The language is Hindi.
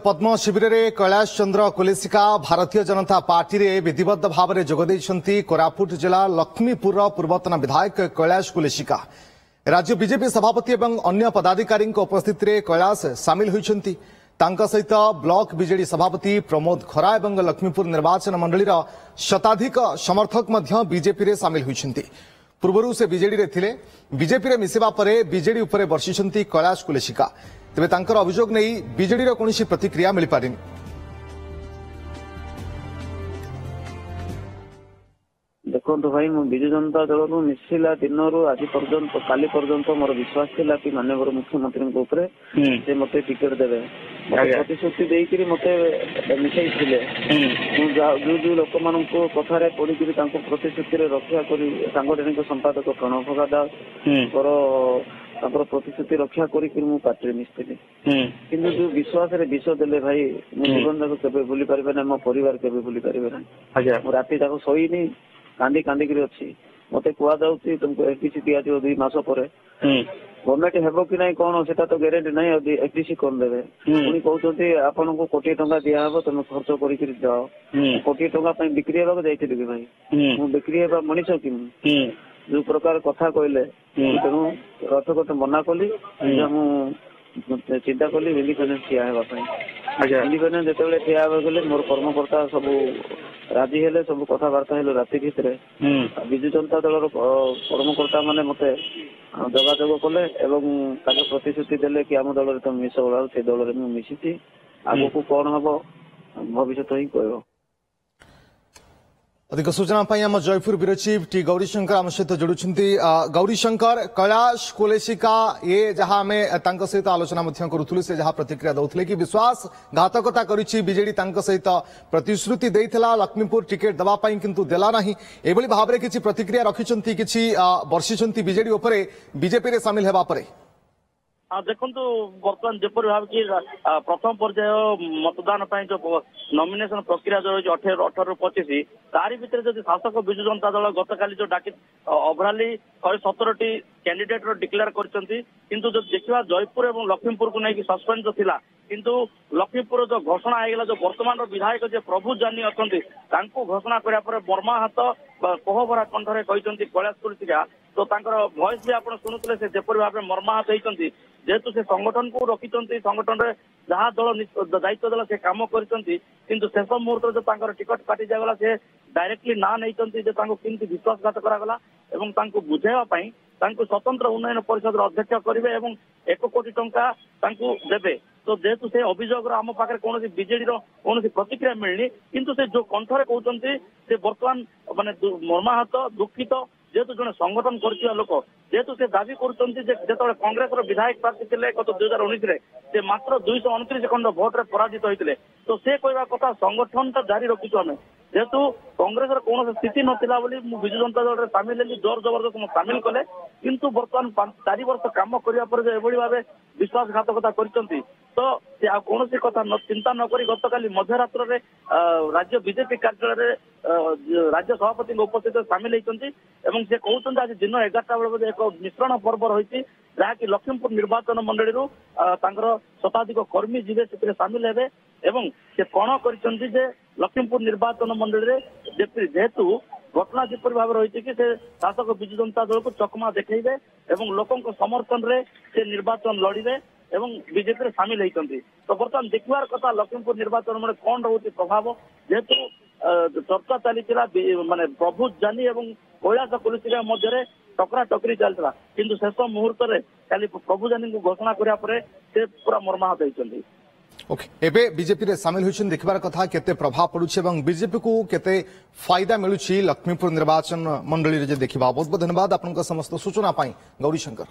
पद्म शिविर में कैलाश चंद्र कुलेसिका भारतीय जनता पार्टी रे विधिबद्ध भाव में जोगदे कोरापुट जिला लक्ष्मीपुर पूर्वतन विधायक कैलाश कुलेसिका राज्य बीजेपी सभापति और अन्य पदाधिकारी उपस्थित रे कैलाश सामिल होती सहित ब्लॉक बीजेडी सभापति प्रमोद खरा और लक्ष्मीपुर निर्वाचन मंडली शताधिक समर्थक बीजेपी रे सामिल होती पूर्व से बीजेडी रे थिले बीजेपी रे मिसिबा परे बीजेडी उपरे वर्षिछंती कैलाश कुलेसिका तेबे तांकर अभियोग नहीं बीजेडी रो कोनोसी प्रतिक्रिया मिल पारिनी। देखो भाई मु विजु जनता दल रु मिसिला दिन आज पर्यंत काली पर्यंत मोर विश्वास थिला कि माननीय मुख्यमंत्री को ऊपर से मते टिकट देबे प्रतिश्रुति देइकरी मते मिसाइथिले जो जो लोक मान को कथारे पड़ी प्रतिश्रुति रक्षा करी सांगठनिक संपादक प्रणव प्रकाश दास प्रतिश्रुति रक्षा करी पार्टी मिसଥିଲି किंतु जो विश्वास रे विष देले भाई मु जीवन जाक केबे भूली परिबे ना मो परिवार केबे भूली परिबे ना मो राति जाक सोईनी कांदी कांदी करी अछि मते कुआ जाउछि तुमको एफडीसी दिया जो 2 मास परे गवर्नमेंट हेबो कि नहीं कोन सेटा तो गारंटी नहीं एफडीसी कोन देबे पुनी कहउछथि आपन को कोटी टंका दिया हबो तुम खर्च करी करी जाओ कोटी टंका पई बिक्री हेबा जाइथिलि भाई मु बिक्री हेबा मनिसो कि जो प्रकार कथा कहले तेणु रथ कत मना कली चिंता कली इंडिपेंडेंस ठिया इंडिपेंडेंस जो ठिया गले मोर कर्मकर्ता सब राजी हेले सब कथबार्ता हेले राति भितर विजु जनता दल कर्मकर्ता माने मते जोगाजोग कले एवं प्रतिश्रुति देले कि आम दल तुम मिस से दल में मिसी आग को कौन हम भविष्य ही कह अधिक सूचना आम Jaipur bureau chief T Gaurishankar आम सहित जोड़ुंट गौरीशंकर कैलाश कुलेसिका ये जहां आम सहित आलोचना करूँ से जहां प्रतिक्रिया दौले कि विश्वासघातकता करी बीजेडी सहित प्रतिश्रुति देता लक्ष्मीपुर टिकेट देवाई किंतु देला नहीं एभली भाव में किसी प्रतिक्रिया रखिंट कि वर्षिंट बीजेडी उपर बीजेपी रे सामिल हेबा परे देखु बर्तमान जपर भाव कि प्रथम पर्याय मतदान जो नॉमिनेशन प्रक्रिया जो रही 18 रु 25 तारी भितर जब शासक विजु जनता दल गतकाली जो डाकी ओभराली 117 कैंडिडेट डिक्लेयर करछंती किंतु जो देखा जयपुर और लक्ष्मीपुर को नहीं सस्पेंड जो थिला किंतु लक्ष्मीपुर जो घोषणा आईगला जो वर्तमान विधायक जो प्रभु जानी अच्छा घोषणा कराया मर्माहत कोहभरा कंठरे कहते कैलाश कुलेसिका तो भॉइस भी आप शुणुते से जपर भाव में मर्माहत होती जेहेतु से संगठन को रखिंट संगठन में जहाँ दल दायित्व दल से कम किंतु शेष मुहूर्त जो टिकट काटी जागला से डायरेक्टली ना नहीं किमती विश्वासघात करागला बुझाइवाई स्वतंत्र उन्नयन परिषद अध्यक्ष करेंगे और 1 कोटी टंका देवे तो जेहेतु से अभियोग आम पाखे कौन बीजेडी कौन प्रतिक्रिया मिलनी किंतु से जो कंठरे कहते से बर्तमान माने मर्माहत दुखित जेहेतु जड़े संगठन कर लोक जेहेतु से दावी कर कांग्रेस विधायक प्रार्थी थे गत 2019 से मात्र 229 खंड भोट्रे पराजित होते तो से कहवा कथा संगठन तो जारी रखुचु आम जेहेतु कांग्रेस कौन स्थिति नाला विजु जनता दल सामिल हेली जोर जबरदस्त सामिल कले किंतु बर्तमान 4 वर्ष कम करने भाव विश्वासघातकता कर तो कौन कथा चिंता नक गतकाली मध्यरात्र में राज्य बीजेपी कार्यालय राज्य सभापति उपस्थित सामिल होती से कहते आज दिन 11टा बेले एक मिश्रण पर्व रही जहाँकि लक्ष्मीपुर निर्वाचन मंडली शताधिक कर्मी जीवे से सामिल हेबे एवं से कौन कर लक्ष्मीपुर निर्वाचन मंडली जेहेतु घटना जिपर भाव रही कि से शासक विजु जनता दल को चकमा देखेबे एवं लोकों समर्थन रे से निर्वाचन लड़े एवं बीजेपी सामिल होती तो बर्तमान देखबार कथा लक्ष्मीपुर निर्वाचन में कौन रोचे प्रभाव जेहेतु चर्चा चली माने प्रभु जानी और कैलाश कुलेसिका मध्य टकरा टकरी चलता किंतु शेष मुहूर्त में खाली प्रभु जानी को घोषणा कराया से पूरा मर्माहत होती ओके एबे बीजेपी रे सामिल होइछन देखबार कथा केते प्रभाव पड़ुछि एवं बीजेपी को केते फायदा मिलुछि लक्ष्मीपुर निर्वाचन मंडली रे जे देखिबा बहुत बहुत धन्यवाद आपनका समस्त सूचना पाई गौरीशंकर।